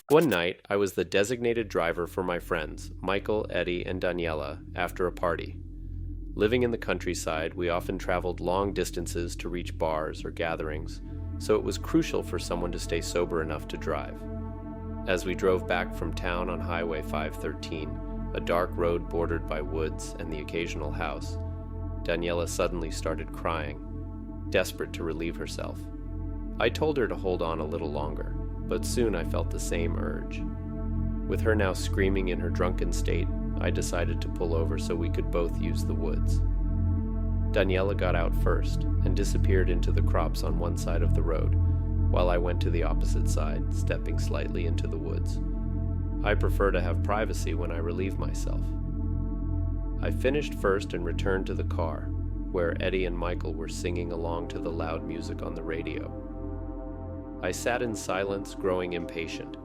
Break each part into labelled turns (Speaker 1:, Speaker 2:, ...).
Speaker 1: One night, I was the designated driver for my friends, Michael, Eddie, and Daniela, after a party. Living in the countryside, we often traveled long distances to reach bars or gatherings, so it was crucial for someone to stay sober enough to drive. As we drove back from town on Highway 513, a dark road bordered by woods and the occasional house, Daniela suddenly started crying, desperate to relieve herself. I told her to hold on a little longer, but soon I felt the same urge. With her now screaming in her drunken state, I decided to pull over so we could both use the woods. Daniela got out first and disappeared into the crops on one side of the road, while I went to the opposite side, stepping slightly into the woods. I prefer to have privacy when I relieve myself. I finished first and returned to the car, where Eddie and Michael were singing along to the loud music on the radio. I sat in silence, growing impatient.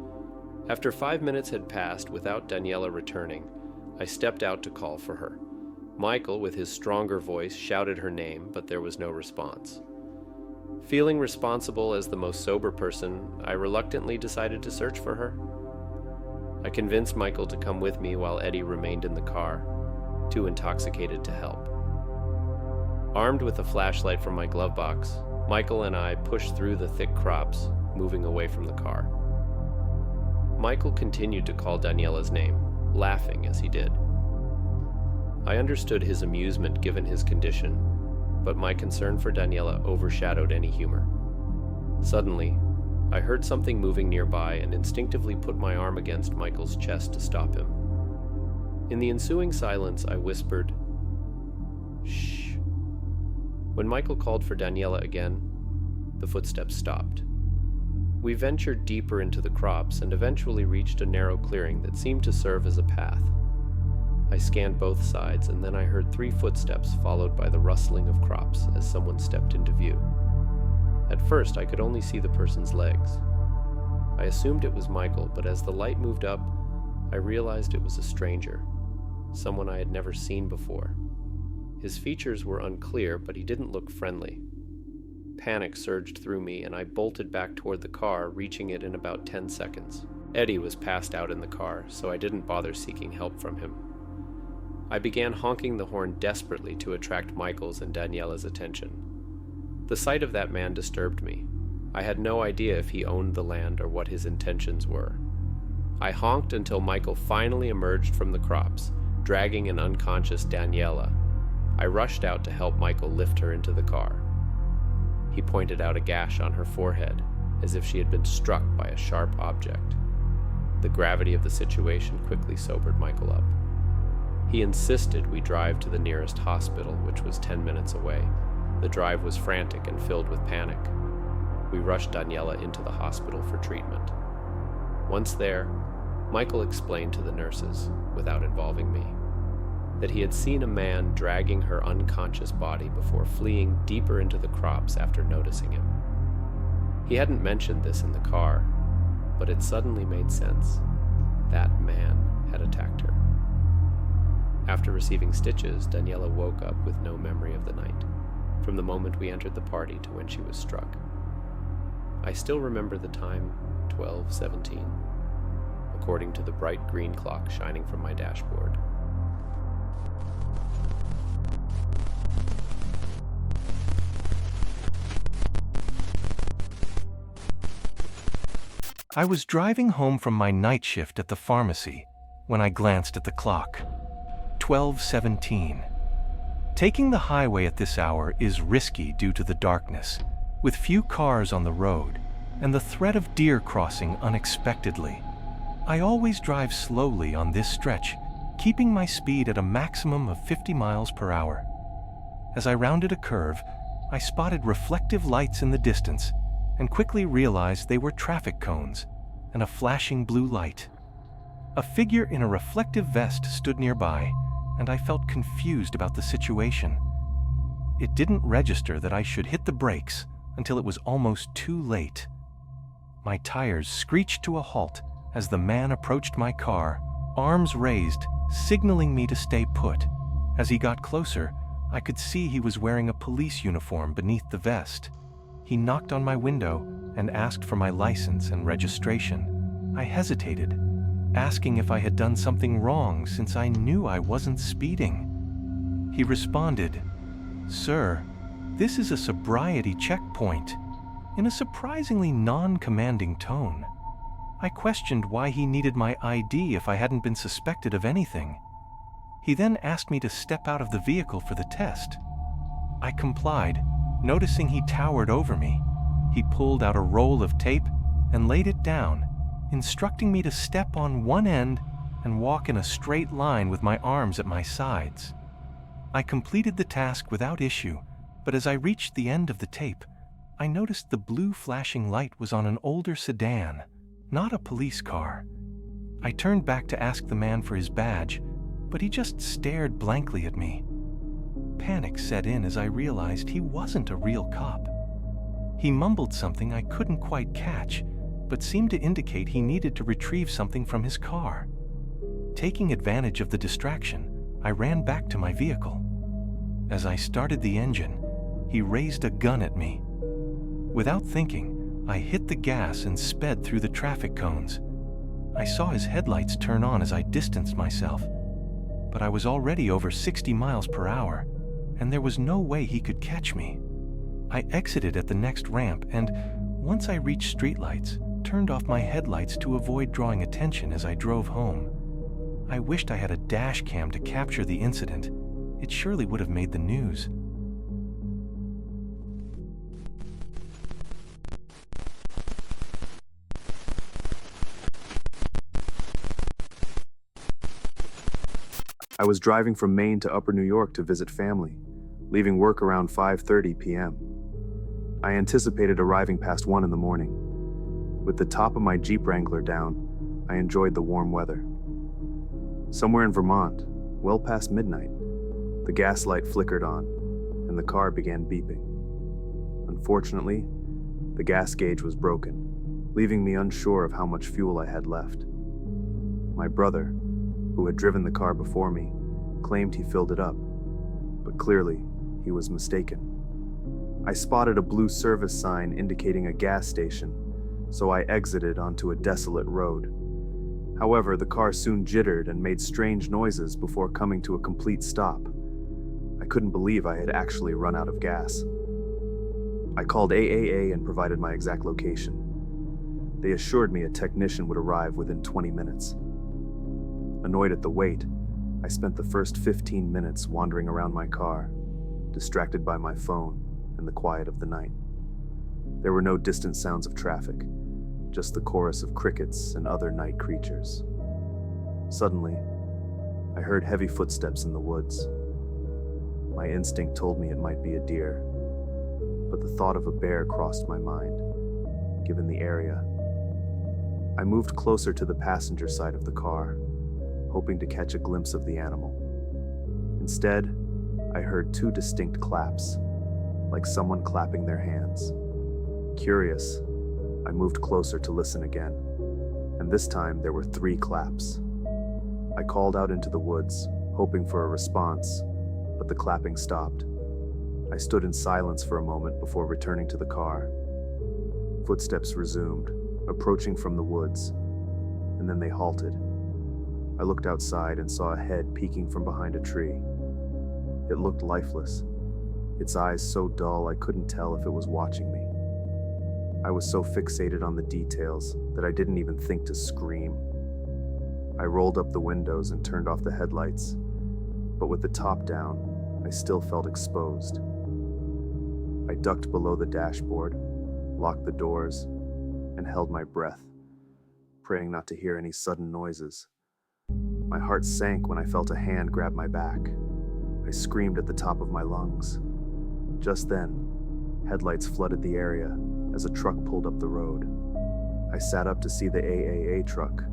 Speaker 1: After 5 minutes had passed without Daniela returning, I stepped out to call for her. Michael, with his stronger voice, shouted her name, but there was no response. Feeling responsible as the most sober person, I reluctantly decided to search for her. I convinced Michael to come with me while Eddie remained in the car, too intoxicated to help. Armed with a flashlight from my glove box, Michael and I pushed through the thick crops, moving away from the car. Michael continued to call Daniela's name, laughing as he did. I understood his amusement given his condition, but my concern for Daniela overshadowed any humor. Suddenly, I heard something moving nearby and instinctively put my arm against Michael's chest to stop him. In the ensuing silence, I whispered, "Shh." When Michael called for Daniela again, the footsteps stopped. We ventured deeper into the crops and eventually reached a narrow clearing that seemed to serve as a path. I scanned both sides, and then I heard 3 footsteps followed by the rustling of crops as someone stepped into view. At first, I could only see the person's legs. I assumed it was Michael, but as the light moved up, I realized it was a stranger, someone I had never seen before. His features were unclear, but he didn't look friendly. Panic surged through me, and I bolted back toward the car, reaching it in about 10 seconds. Eddie was passed out in the car, so I didn't bother seeking help from him. I began honking the horn desperately to attract Michael's and Daniela's attention. The sight of that man disturbed me. I had no idea if he owned the land or what his intentions were. I honked until Michael finally emerged from the crops, dragging an unconscious Daniela. I rushed out to help Michael lift her into the car. He pointed out a gash on her forehead, as if she had been struck by a sharp object. The gravity of the situation quickly sobered Michael up. He insisted we drive to the nearest hospital, which was 10 minutes away. The drive was frantic and filled with panic. We rushed Daniela into the hospital for treatment. Once there, Michael explained to the nurses, without involving me, that he had seen a man dragging her unconscious body before fleeing deeper into the crops after noticing him. He hadn't mentioned this in the car, but it suddenly made sense. That man had attacked her. After receiving stitches, Daniela woke up with no memory of the night, from the moment we entered the party to when she was struck. I still remember the time, 12:17, according to the bright green clock shining from my dashboard.
Speaker 2: I was driving home from my night shift at the pharmacy when I glanced at the clock. 12:17. Taking the highway at this hour is risky due to the darkness, with few cars on the road and the threat of deer crossing unexpectedly. I always drive slowly on this stretch, keeping my speed at a maximum of 50 miles per hour. As I rounded a curve, I spotted reflective lights in the distance and quickly realized they were traffic cones and a flashing blue light. A figure in a reflective vest stood nearby, and I felt confused about the situation. It didn't register that I should hit the brakes until it was almost too late. My tires screeched to a halt as the man approached my car, arms raised, signaling me to stay put. As he got closer, I could see he was wearing a police uniform beneath the vest. He knocked on my window and asked for my license and registration. I hesitated, asking if I had done something wrong since I knew I wasn't speeding. He responded, "Sir, this is a sobriety checkpoint," in a surprisingly non-commanding tone. I questioned why he needed my ID if I hadn't been suspected of anything. He then asked me to step out of the vehicle for the test. I complied, noticing he towered over me. He pulled out a roll of tape and laid it down, instructing me to step on one end and walk in a straight line with my arms at my sides. I completed the task without issue, but as I reached the end of the tape, I noticed the blue flashing light was on an older sedan, not a police car. I turned back to ask the man for his badge, but he just stared blankly at me. Panic set in as I realized he wasn't a real cop. He mumbled something I couldn't quite catch, but seemed to indicate he needed to retrieve something from his car. Taking advantage of the distraction, I ran back to my vehicle. As I started the engine, he raised a gun at me. Without thinking, I hit the gas and sped through the traffic cones. I saw his headlights turn on as I distanced myself, but I was already over 60 miles per hour, and there was no way he could catch me. I exited at the next ramp and, once I reached streetlights, turned off my headlights to avoid drawing attention as I drove home. I wished I had a dash cam to capture the incident. It surely would have made the news.
Speaker 3: I was driving from Maine to Upper New York to visit family, leaving work around 5:30 p.m. I anticipated arriving past 1 in the morning. With the top of my Jeep Wrangler down, I enjoyed the warm weather. Somewhere in Vermont, well past midnight, the gas light flickered on, and the car began beeping. Unfortunately, the gas gauge was broken, leaving me unsure of how much fuel I had left. My brother, who had driven the car before me, claimed he filled it up, but clearly he was mistaken. I spotted a blue service sign indicating a gas station, so I exited onto a desolate road. However, the car soon jittered and made strange noises before coming to a complete stop. I couldn't believe I had actually run out of gas. I called AAA and provided my exact location. They assured me a technician would arrive within 20 minutes. Annoyed at the wait, I spent the first 15 minutes wandering around my car, distracted by my phone and the quiet of the night. There were no distant sounds of traffic, just the chorus of crickets and other night creatures. Suddenly, I heard heavy footsteps in the woods. My instinct told me it might be a deer, but the thought of a bear crossed my mind, given the area. I moved closer to the passenger side of the car, hoping to catch a glimpse of the animal. Instead, I heard two distinct claps, like someone clapping their hands. Curious, I moved closer to listen again, and this time there were 3 claps. I called out into the woods, hoping for a response, but the clapping stopped. I stood in silence for a moment before returning to the car. Footsteps resumed, approaching from the woods, and then they halted. I looked outside and saw a head peeking from behind a tree. It looked lifeless, its eyes so dull I couldn't tell if it was watching me. I was so fixated on the details that I didn't even think to scream. I rolled up the windows and turned off the headlights, but with the top down, I still felt exposed. I ducked below the dashboard, locked the doors, and held my breath, praying not to hear any sudden noises. My heart sank when I felt a hand grab my back. I screamed at the top of my lungs. Just then, headlights flooded the area as a truck pulled up the road. I sat up to see the AAA truck,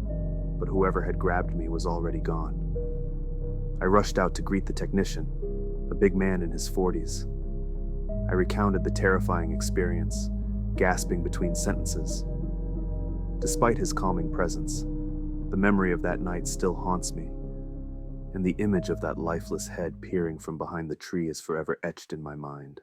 Speaker 3: but whoever had grabbed me was already gone. I rushed out to greet the technician, a big man in his 40s. I recounted the terrifying experience, gasping between sentences. Despite his calming presence, the memory of that night still haunts me, and the image of that lifeless head peering from behind the tree is forever etched in my mind.